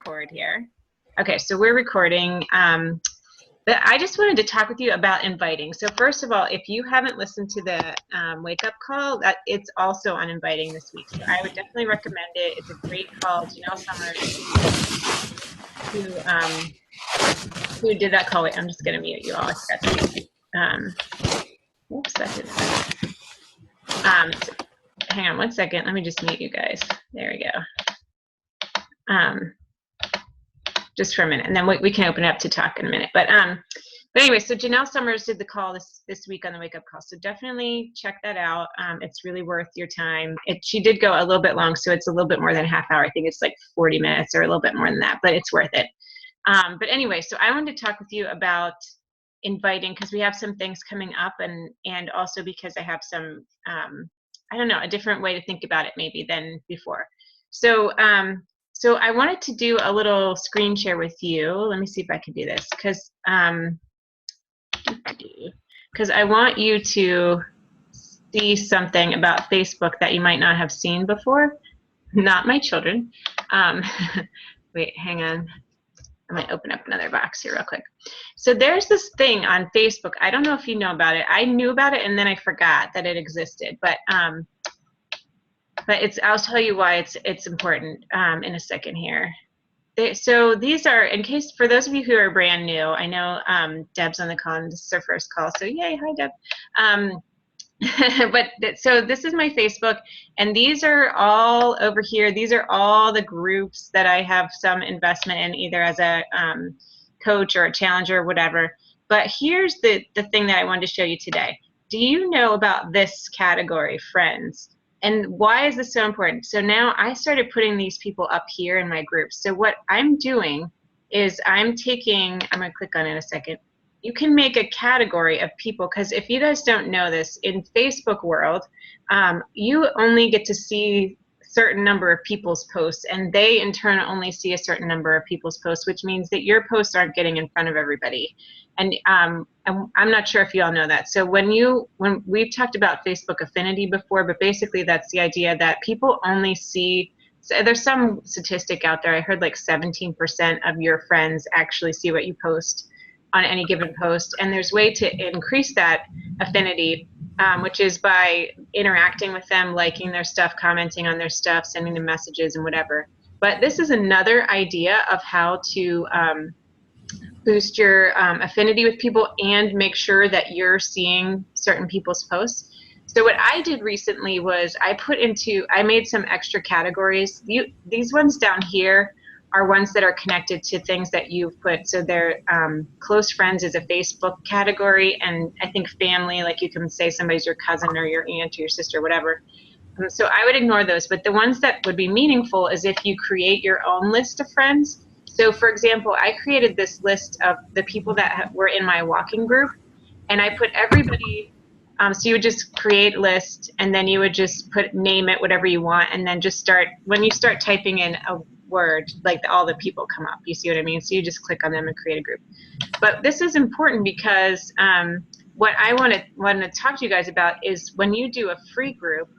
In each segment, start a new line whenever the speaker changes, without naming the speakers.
record here. Okay, so we're recording. But I just wanted to talk with you about inviting. So first of all, if you haven't listened to the wake up call, that it's also on inviting this week. So I would definitely recommend it. It's a great call. Janelle Summers, who did that call. Wait, I'm just gonna mute you all. I forgot to oops, that didn't hang on one second. Let me just mute you guys. There we go. Just for a minute, and then we can open it up to talk in a minute. But anyway, so Janelle Summers did the call this week on the wake up call. So definitely check that out. It's really worth your time. She did go a little bit long, so it's a little bit more than a half hour. I think it's like 40 minutes or a little bit more than that, but it's worth it. But anyway, so I wanted to talk with you about inviting because we have some things coming up, and also because I have some I don't know, a different way to think about it maybe than before. So I wanted to do a little screen share with you. Let me see if I can do this because I want you to see something about Facebook that you might not have seen before. Not my children. Wait, hang on. I might open up another box here real quick. So there's this thing on Facebook. I don't know if you know about it. I knew about it and then I forgot that it existed. But I'll tell you why it's important in a second here. So these are, in case, for those of you who are brand new, I know Deb's on the call, and this is her first call, so yay, hi Deb. So this is my Facebook, and these are all over here. These are all the groups that I have some investment in, either as a coach or a challenger or whatever. But here's the thing that I wanted to show you today. Do you know about this category, friends? And why is this so important? So now I started putting these people up here in my groups. So what I'm doing is I'm going to click on it in a second. You can make a category of people, because if you guys don't know this, in Facebook world, you only get to see a certain number of people's posts, and they in turn only see a certain number of people's posts, which means that your posts aren't getting in front of everybody. And I'm not sure if you all know that. So when we've talked about Facebook affinity before, but basically that's the idea that people only see, so there's some statistic out there, I heard like 17% of your friends actually see what you post on any given post, and there's a way to increase that affinity, which is by interacting with them, liking their stuff, commenting on their stuff, sending them messages and whatever. But this is another idea of how to boost your affinity with people and make sure that you're seeing certain people's posts. So what I did recently was I made some extra categories. These ones down here are ones that are connected to things that you've put. So they're close friends is a Facebook category, and I think family, like you can say somebody's your cousin or your aunt or your sister, whatever. So I would ignore those, but the ones that would be meaningful is if you create your own list of friends. So for example, I created this list of the people that were in my walking group, and I put everybody, so you would just create a list, and then you would just name it whatever you want, and then just when you start typing in a word, like all the people come up. You see what I mean? So you just click on them and create a group. But this is important because what I want to talk to you guys about is when you do a free group,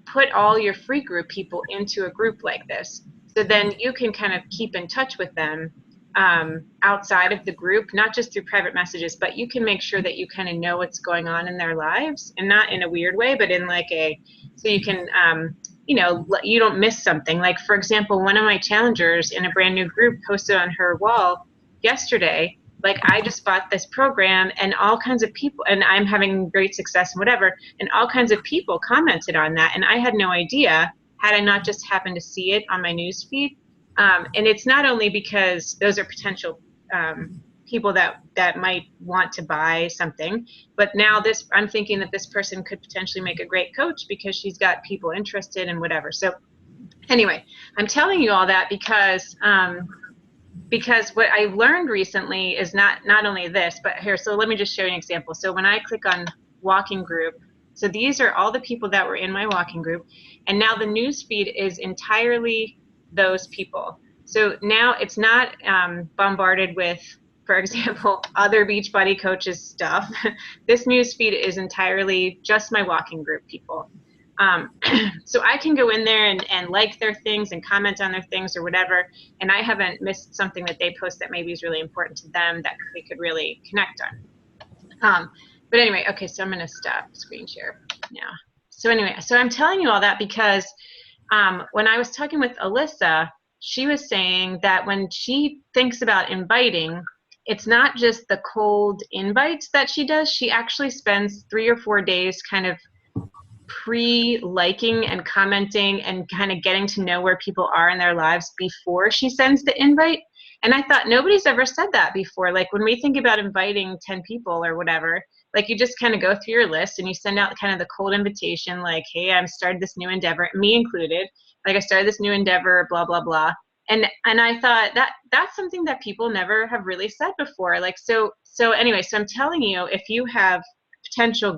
put all your free group people into a group like this. So then you can kind of keep in touch with them outside of the group, not just through private messages, but you can make sure that you kind of know what's going on in their lives, and not in a weird way, but in like so you can, you don't miss something. Like, for example, one of my challengers in a brand new group posted on her wall yesterday, like, I just bought this program, and all kinds of people, and I'm having great success and whatever, and all kinds of people commented on that, and I had no idea had I not just happened to see it on my news feed. And it's not only because those are potential people that might want to buy something, but now I'm thinking that this person could potentially make a great coach because she's got people interested in whatever. So anyway, I'm telling you all that because what I learned recently is not only this, but here, so let me just show you an example. So when I click on walking group, so these are all the people that were in my walking group, and now the news feed is entirely those people. So now it's not bombarded with, for example, other Beachbody coaches stuff. This news feed is entirely just my walking group people. So I can go in there and like their things and comment on their things or whatever, and I haven't missed something that they post that maybe is really important to them that we could really connect on. But anyway, okay, so I'm going to stop screen share now. So anyway, so I'm telling you all that because when I was talking with Alyssa, she was saying that when she thinks about inviting, it's not just the cold invites that she does. She actually spends 3 or 4 days kind of pre-liking and commenting and kind of getting to know where people are in their lives before she sends the invite. And I thought nobody's ever said that before. Like when we think about inviting 10 people or whatever, like you just kind of go through your list and you send out kind of the cold invitation, like, hey, I'm started this new endeavor, me included. Like I started this new endeavor, blah, blah, blah. And I thought that that's something that people never have really said before. Like, so anyway, so I'm telling you, if you have potential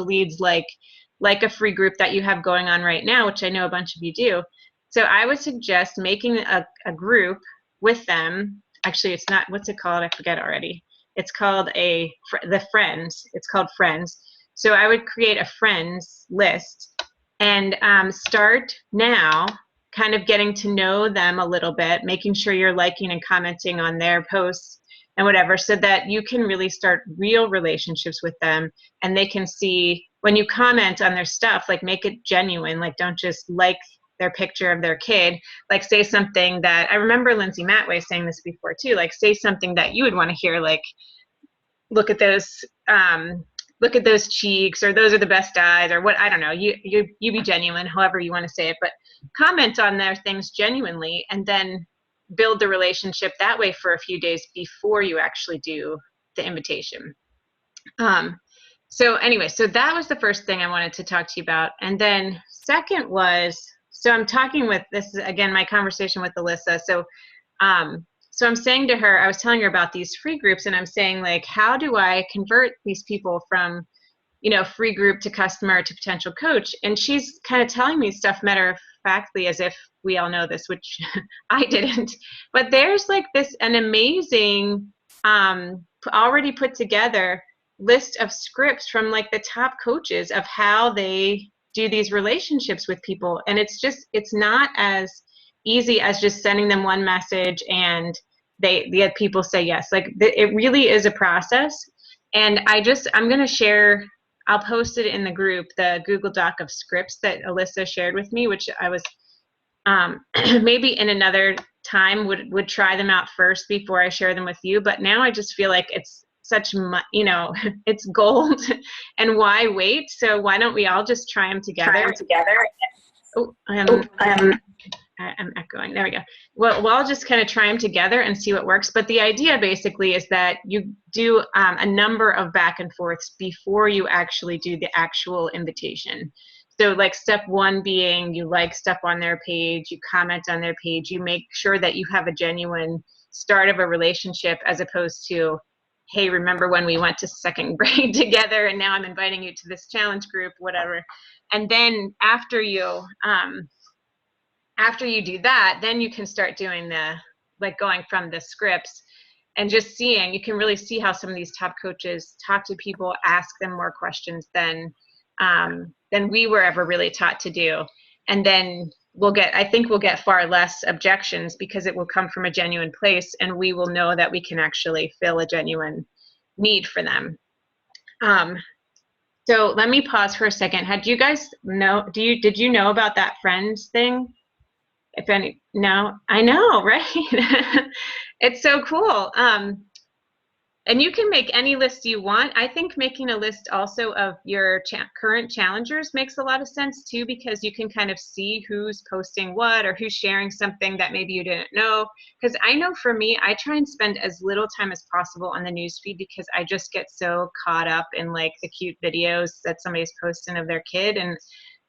leads, like a free group that you have going on right now, which I know a bunch of you do. So I would suggest making a group with them. Actually, it's not, what's it called? I forget already. It's called the Friends. It's called Friends. So I would create a Friends list and start now kind of getting to know them a little bit, making sure you're liking and commenting on their posts and whatever, so that you can really start real relationships with them and they can see when you comment on their stuff, like make it genuine, like don't just like their picture of their kid, like say something that, I remember Lindsay Matway saying this before too, like say something that you would want to hear, like look at those cheeks, or those are the best eyes, or what, I don't know, you be genuine, however you want to say it, but comment on their things genuinely and then build the relationship that way for a few days before you actually do the invitation. So anyway, so that was the first thing I wanted to talk to you about. And then second was, so I'm talking with, this is again my conversation with Alyssa. So so I'm saying to her, I was telling her about these free groups, and I'm saying, like, how do I convert these people from, free group to customer to potential coach? And she's kind of telling me stuff matter of factly as if we all know this, which I didn't. But there's like an amazing already put together list of scripts from like the top coaches of how they do these relationships with people. And it's not as easy as just sending them one message and the people say yes. Like it really is a process. And I'm going to share, I'll post it in the group, the Google Doc of scripts that Alyssa shared with me, which I was maybe in another time would try them out first before I share them with you. But now I just feel like it's such, it's gold and why wait? So why don't we all just try them together? Oh, I'm echoing. There we go. Well, we'll all just kind of try them together and see what works. But the idea basically is that you do a number of back and forths before you actually do the actual invitation. So like step one being you like stuff on their page, you comment on their page, you make sure that you have a genuine start of a relationship, as opposed to, hey, remember when we went to second grade together and now I'm inviting you to this challenge group, whatever. And then after you do that, then you can start doing going from the scripts and just seeing, you can really see how some of these top coaches talk to people, ask them more questions than we were ever really taught to do. And then I think we'll get far less objections because it will come from a genuine place and we will know that we can actually fill a genuine need for them. So let me pause for a second. Did you know about that Friends thing? No, I know, right? It's so cool. And you can make any list you want. I think making a list also of your current challengers makes a lot of sense too, because you can kind of see who's posting what or who's sharing something that maybe you didn't know. Because I know for me, I try and spend as little time as possible on the newsfeed because I just get so caught up in like the cute videos that somebody's posting of their kid. And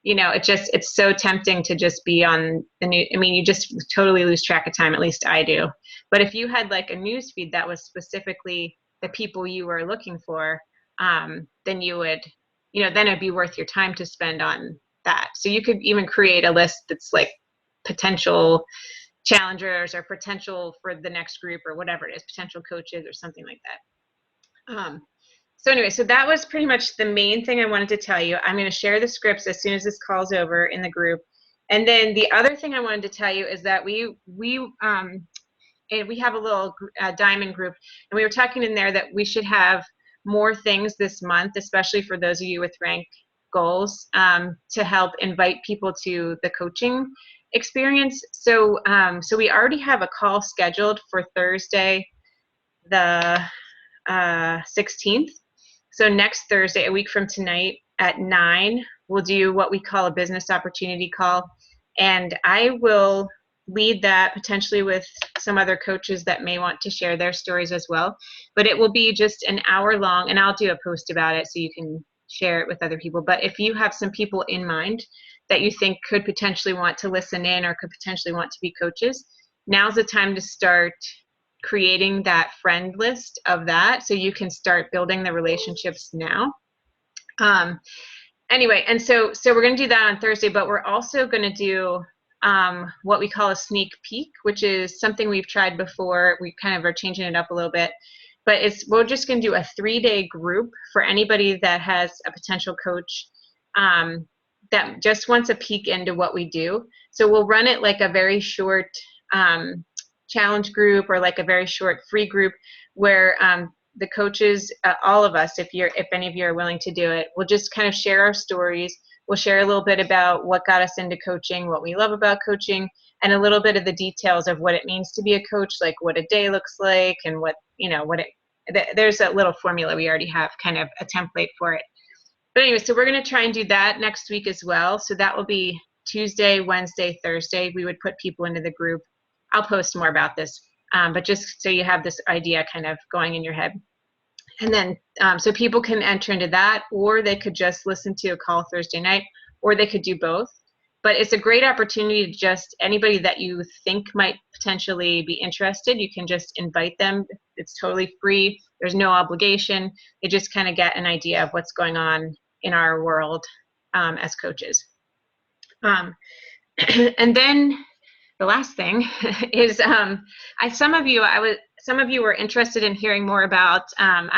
it's so tempting to just be on the new. I mean, you just totally lose track of time. At least I do. But if you had like a news feed that was specifically the people you were looking for, then you would, then it'd be worth your time to spend on that. So you could even create a list that's like potential challengers or potential for the next group or whatever it is, potential coaches or something like that. So anyway, so that was pretty much the main thing I wanted to tell you. I'm going to share the scripts as soon as this call's over in the group. And then the other thing I wanted to tell you is that we have a little diamond group, and we were talking in there that we should have more things this month, especially for those of you with rank goals, to help invite people to the coaching experience. So so we already have a call scheduled for Thursday, the 16th. So next Thursday, a week from tonight at 9, we'll do what we call a business opportunity call. And I will lead that potentially with some other coaches that may want to share their stories as well. But it will be just an hour long, and I'll do a post about it so you can share it with other people. But if you have some people in mind that you think could potentially want to listen in or could potentially want to be coaches, now's the time to start creating that friend list of that so you can start building the relationships now. Anyway, and so we're going to do that on Thursday, but we're also going to do what we call a sneak peek, which is something we've tried before. We kind of are changing it up a little bit, but we're just going to do a 3-day group for anybody that has a potential coach that just wants a peek into what we do. So we'll run it like a very short challenge group or like a very short free group where the coaches, all of us, if any of you are willing to do it, we'll just kind of share our stories. We'll share a little bit about what got us into coaching, what we love about coaching, and a little bit of the details of what it means to be a coach, like what a day looks like and there's a little formula we already have, kind of a template for it. But anyway, so we're going to try and do that next week as well. So that will be Tuesday, Wednesday, Thursday. We would put people into the group. I'll post more about this, but just so you have this idea kind of going in your head. And then, so people can enter into that, or they could just listen to a call Thursday night, or they could do both. But it's a great opportunity to just, anybody that you think might potentially be interested, you can just invite them. It's totally free. There's no obligation. They just kind of get an idea of what's going on in our world as coaches. And then the last thing is some of you were interested in hearing more about, I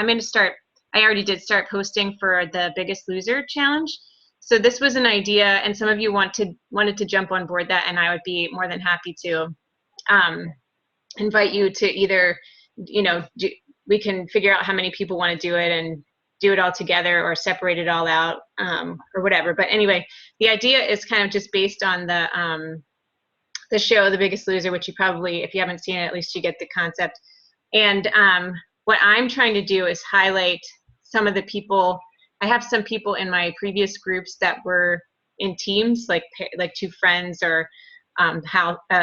already did start posting for the Biggest Loser challenge. So this was an idea, and some of you wanted to jump on board that, and I would be more than happy to invite you to either, we can figure out how many people want to do it and do it all together or separate it all out or whatever. But anyway, the idea is kind of just based on the show, The Biggest Loser, which you probably, if you haven't seen it, at least you get the concept. And what I'm trying to do is highlight some of the people. I have some people in my previous groups that were in teams, like 2 friends or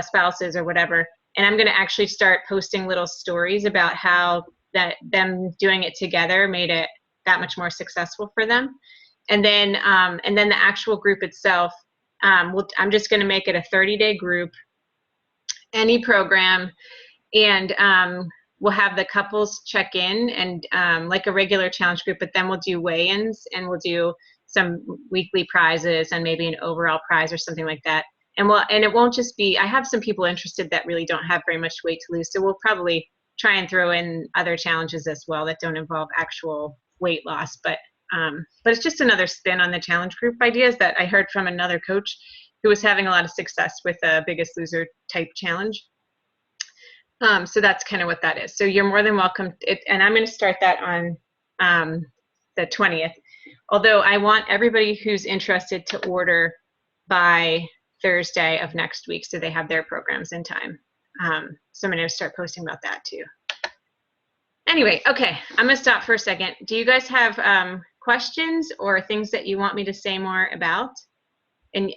spouses or whatever. And I'm going to actually start posting little stories about how them doing it together made it that much more successful for them. And then the actual group itself, I'm just going to make it a 30-day group, any program, and we'll have the couples check in and like a regular challenge group, but then we'll do weigh-ins and we'll do some weekly prizes and maybe an overall prize or something like that. And it won't just be, I have some people interested that really don't have very much weight to lose, so we'll probably try and throw in other challenges as well that don't involve actual weight loss, but it's just another spin on the challenge group ideas that I heard from another coach who was having a lot of success with a Biggest Loser type challenge. So that's kind of what that is. So you're more than welcome. And I'm going to start that on the 20th. Although I want everybody who's interested to order by Thursday of next week so they have their programs in time. So I'm going to start posting about that too. Anyway, okay, I'm going to stop for a second. Do you guys have questions or things that you want me to say more about? And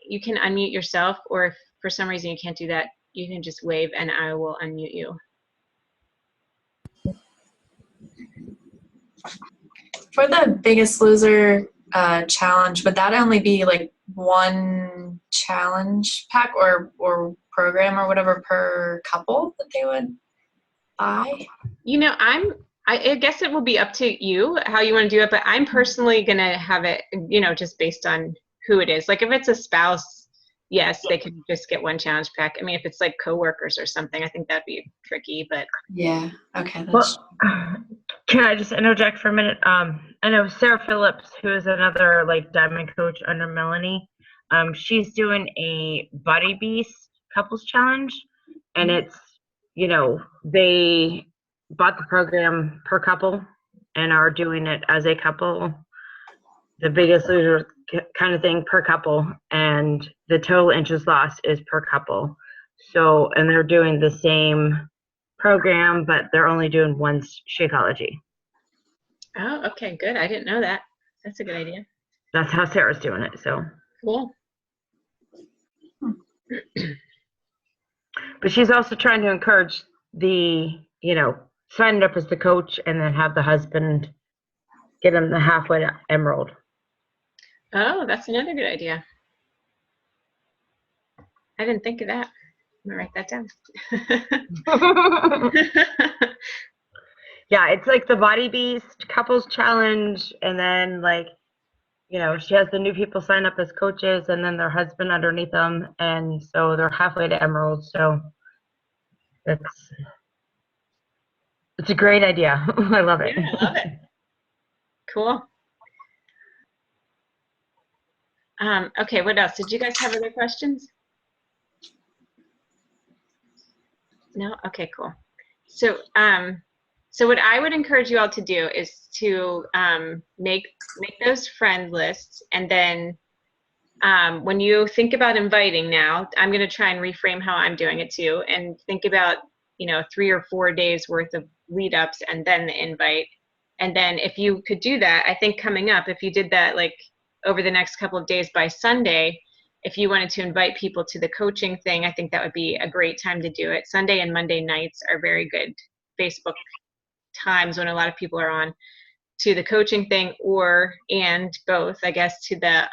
you can unmute yourself, or if for some reason you can't do that, you can just wave and I will unmute you.
For the Biggest Loser challenge, would that only be like one challenge pack or program or whatever per couple that they would buy?
I guess it will be up to you how you want to do it, but I'm personally going to have it, just based on who it is. Like if it's a spouse, yes, they could just get one challenge pack. I mean, if it's like coworkers or something, I think that'd be tricky, but.
Yeah, okay.
Well, Can I just interject for a minute? I know Sarah Phillips, who is another like diamond coach under Melanie. She's doing a Body Beast couples challenge, and it's, they bought the program per couple and are doing it as a couple, the Biggest Loser kind of thing per couple, and the total inches lost is per couple. So, and they're doing the same program, but they're only doing one Shakeology.
Oh, okay, good. I didn't know that. That's a good idea.
That's how Sarah's doing it. So
cool.
But she's also trying to encourage the, sign up as the coach and then have the husband get him the halfway to emerald.
Oh, that's another good idea. I didn't think of that. I'm gonna write that down.
Yeah, it's like the Body Beast couples challenge, and then she has the new people sign up as coaches and then their husband underneath them, and so they're halfway to emerald. So it's a great idea. I love it.
Yeah, I love it. Cool. Okay, what else? Did you guys have other questions? No? Okay, cool. So, so what I would encourage you all to do is to make those friend lists, and then when you think about inviting now, I'm going to try and reframe how I'm doing it too, and think about 3 or 4 days worth of lead ups and then the invite. And then if you could do that, I think coming up, if you did that like over the next couple of days by Sunday, if you wanted to invite people to the coaching thing, I think that would be a great time to do it. Sunday and Monday nights are very good Facebook times when a lot of people are on to the coaching thing, and both, I guess, to the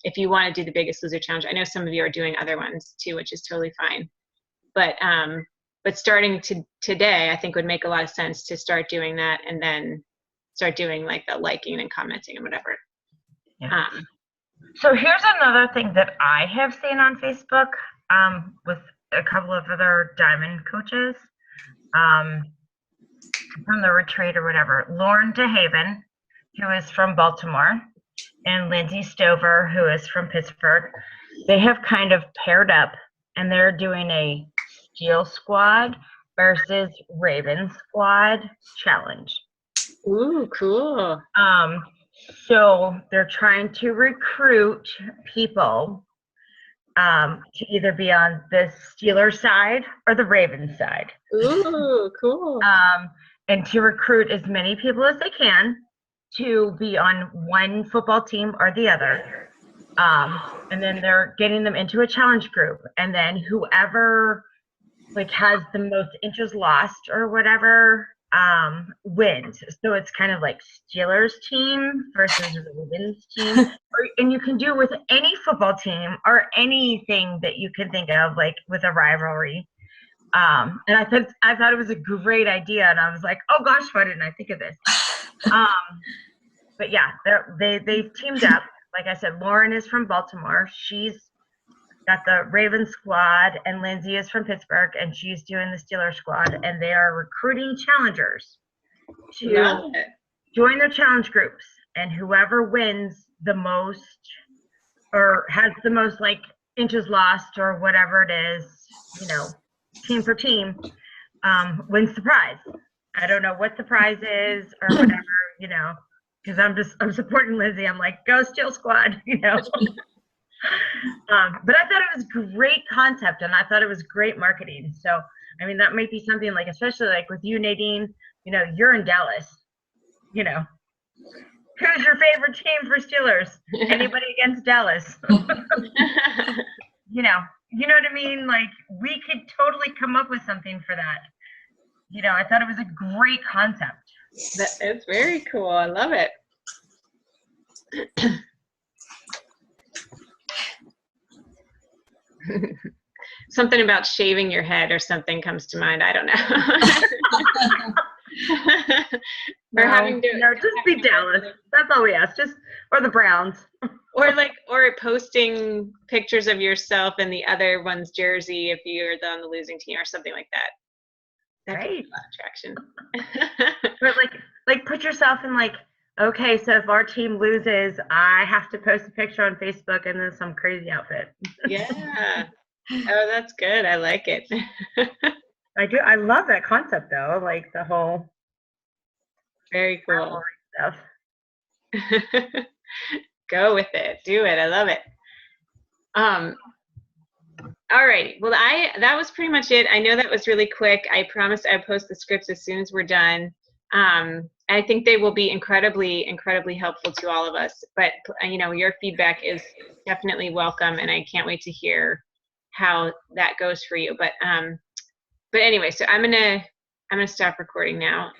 if you want to do the Biggest Loser challenge. I know some of you are doing other ones too, which is totally fine. But starting today, I think would make a lot of sense to start doing that, and then start doing like the liking and commenting and whatever.
Yeah. So here's another thing that I have seen on Facebook with a couple of other diamond coaches from the retreat or whatever. Lauren DeHaven, who is from Baltimore, and Lindsay Stover, who is from Pittsburgh. They have kind of paired up, and they're doing a Steel Squad versus Raven Squad challenge.
Ooh, cool.
So they're trying to recruit people to either be on the Steelers side or the Ravens side.
Ooh, cool.
And to recruit as many people as they can to be on one football team or the other. And then they're getting them into a challenge group. And then whoever has the most inches lost or whatever wins. So it's kind of like Steelers team versus Ravens team. And you can do it with any football team or anything that you can think of, like with a rivalry. And I thought it was a great idea, and I was like, oh gosh, why didn't I think of this? But yeah, they've teamed up. Like I said, Lauren is from Baltimore. She's got the Raven squad, and Lindsay is from Pittsburgh, and she's doing the Steelers squad, and they are recruiting challengers to join their challenge groups, and whoever wins the most or has the most inches lost or whatever it is, team for team, wins the prize. I don't know what the prize is or whatever, because I'm supporting Lizzie. I'm like, go Steel Squad, But I thought it was a great concept, and I thought it was great marketing. So, I mean, that might be something especially with you, Nadine, you're in Dallas, who's your favorite team for Steelers? Anybody against Dallas? You know what I mean? We could totally come up with something for that. I thought it was a great concept.
It's very cool. I love it. Something about shaving your head or something comes to mind. I don't know.
No, just be Dallas. That's all we ask. Or the Browns.
or posting pictures of yourself in the other one's jersey if you're on the losing team or something like that. That
right.
Attraction.
But like put yourself in like, okay, so if our team loses, I have to post a picture on Facebook and then some crazy outfit.
Yeah. Oh, that's good. I like it.
I do. I love that concept though, like the whole
Very cool.
rivalry stuff.
Go with it. Do it. I love it. All right. Well, that was pretty much it. I know that was really quick. I promised I'd post the scripts as soon as we're done. I think they will be incredibly, incredibly helpful to all of us. But you know, your feedback is definitely welcome, and I can't wait to hear how that goes for you. But anyway, so I'm gonna stop recording now.